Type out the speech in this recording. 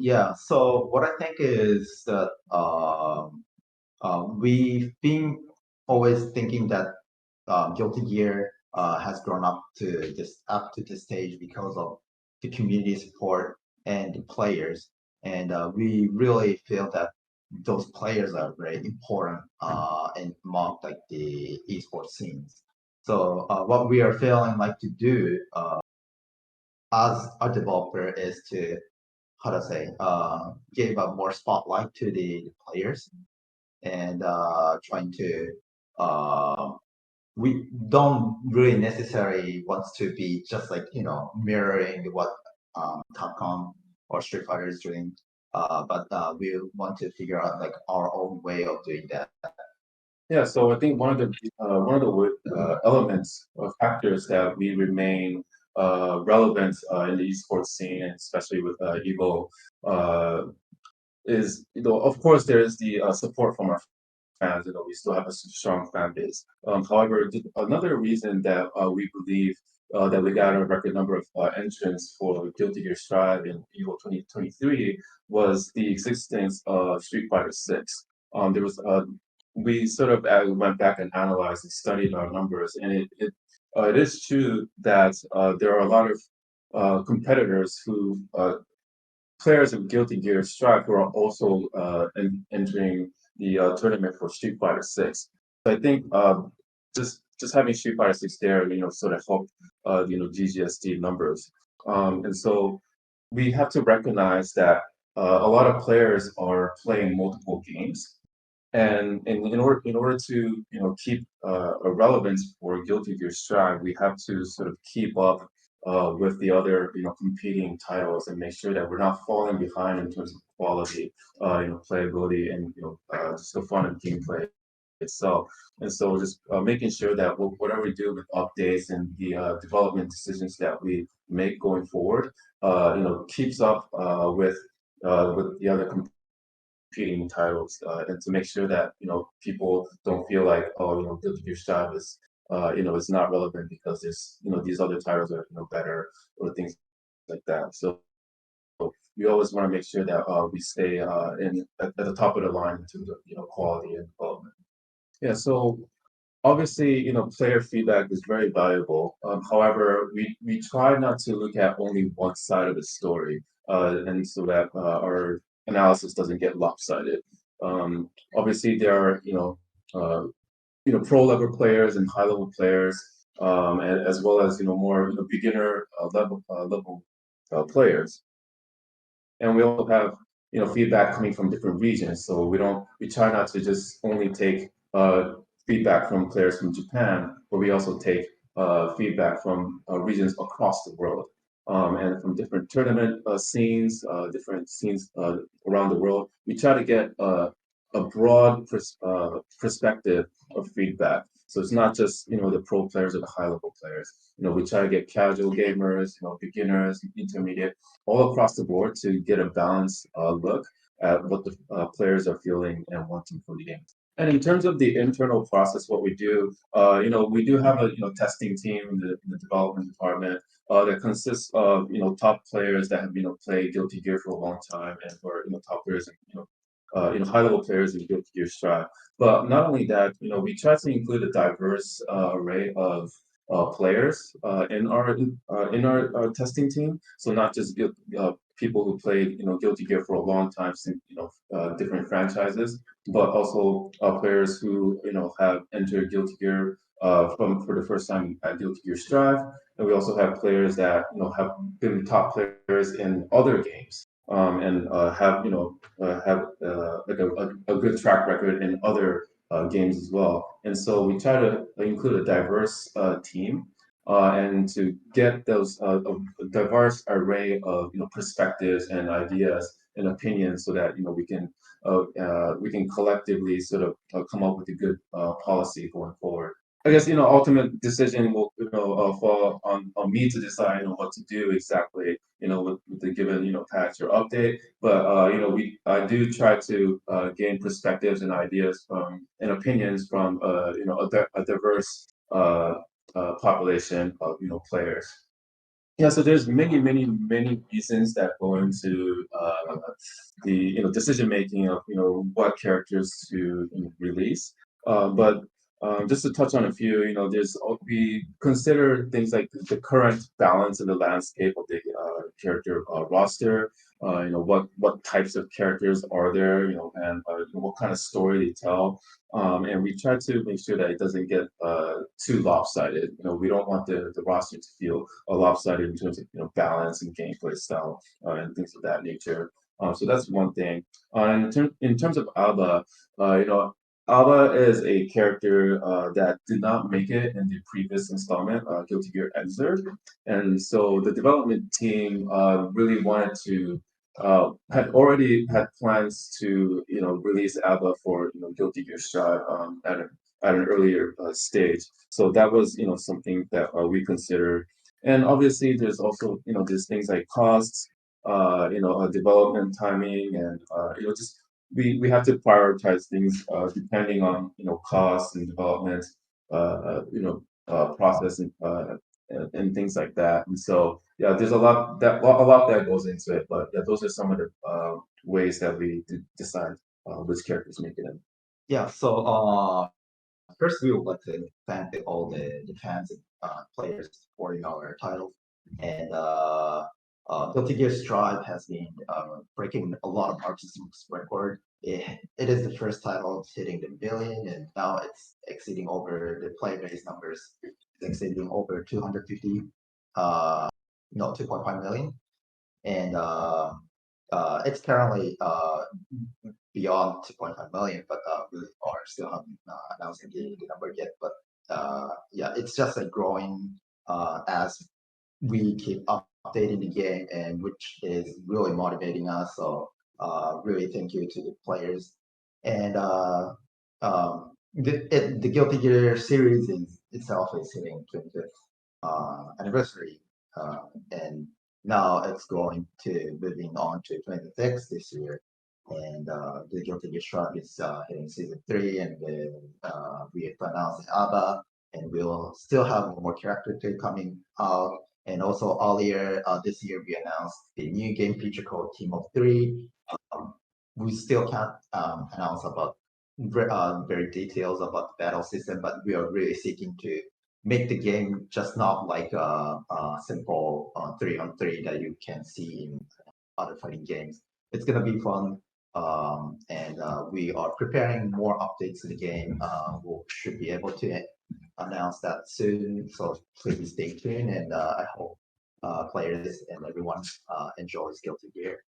Yeah, so what I think is that we've been always thinking that Guilty Gear has grown up to this stage because of the community support and the players, and we really feel that those players are very important in among like the esports scenes. So what we are feeling like to do as a developer is to how to say give a more spotlight to the players and trying to uh, we don't really necessarily want to be just like mirroring what Capcom or Street Fighter is doing, but we want to figure out like our own way of doing that. Yeah, so I think one of the elements or factors that we remain relevant in the esports scene, and especially with Evo, uh, is of course there is the support from our fans. We still have a strong fan base. However, another reason that we believe that we got a record number of entrants for Guilty Gear Strive in Evo 2023 was the existence of Street Fighter 6. There was We sort of went back and analyzed and studied our numbers, and it is true that there are a lot of competitors who players of Guilty Gear Strive who are also entering the tournament for Street Fighter 6. So I think just having Street Fighter 6 there, sort of helped GGSD numbers. And so we have to recognize that a lot of players are playing multiple games, and in order to keep a relevance for Guilty Gear Strive, we have to sort of keep up with the other competing titles and make sure that we're not falling behind in terms of quality, playability, and just the fun and gameplay itself. And so just making sure that whatever we do with updates and the development decisions that we make going forward, keeps up with the other competing titles, and to make sure that people don't feel like, oh, Guilty Gear Strive is it's not relevant because there's these other titles are better, or things like that. So we always want to make sure that we stay at the top of the line in terms of quality and development. Yeah, so obviously, player feedback is very valuable. However, we try not to look at only one side of the story, and so that our analysis doesn't get lopsided. Obviously, there are pro level players and high level players, as well as more beginner level players, and we also have feedback coming from different regions. So we try not to just only take feedback from players from Japan, but we also take feedback from regions across the world, and from different tournament scenes, different scenes around the world. We try to get a broad perspective of feedback. So it's not just the pro players or the high level players. We try to get casual gamers, beginners, intermediate, all across the board to get a balanced look at what the players are feeling and wanting from the game. And in terms of the internal process, what we do, we do have a testing team in the development department that consists of top players that have played Guilty Gear for a long time, and who are top players and high level players in Guilty Gear Strive. But not only that, we try to include a diverse array of players in our testing team. So not just people who played Guilty Gear for a long time, since different franchises, but also players who have entered Guilty Gear for the first time at Guilty Gear Strive, and we also have players that have been top players in other games, and have like a good track record in other games as well. And so we try to include a diverse team, and to get those a diverse array of perspectives and ideas and opinions, so that we can collectively sort of come up with a good policy going forward. I guess ultimate decision will fall on me to decide what to do exactly with the given patch or update. But we I do try to gain perspectives and ideas from and opinions from a diverse population of players. Yeah, so there's many reasons that go into the decision making of what characters to release. But just to touch on a few, we consider things like the current balance in the landscape of the character roster. What types of characters are there, and what kind of story they tell. And we try to make sure that it doesn't get too lopsided. We don't want the roster to feel lopsided in terms of balance and gameplay style and things of that nature. So that's one thing. And in terms of Alba, Alba is a character that did not make it in the previous installment, Guilty Gear Xrd, and so the development team really wanted to had already had plans to release Alba for Guilty Gear Strive at an earlier stage. So that was something that we considered, and obviously there's also there's things like costs, development timing, and just we have to prioritize things depending on costs and development, process and things like that. And so yeah, there's a lot that goes into it. But yeah, those are some of the ways that we decide which characters make it in. Yeah, so first we would like to thank all the fans and players supporting our title. And Guilty Gear Strive has been breaking a lot of artists' record. It is the first title hitting the billion, and now it's exceeding over the player base numbers. It's exceeding over 250, no, 2.5 million. And it's currently beyond 2.5 million, but we are still haven't announced the number yet. But yeah, it's just like growing as we keep updating the game, and which is really motivating us. So really thank you to the players. And the Guilty Gear series itself is hitting 25th anniversary, and now it's going to moving on to 26 this year. And the Guilty Gear Strive is hitting season 3, and then we have announced ABBA, and we'll still have more character to coming out. And also earlier this year, we announced the new game feature called Team of Three. Um, we still can't announce about very details about the battle system, but we are really seeking to make the game just not like a simple 3-on-3 that you can see in other fighting games. It's gonna be fun, and we are preparing more updates to the game. We should be able to announce that soon, so please stay tuned, and I hope players and everyone enjoys Guilty Gear.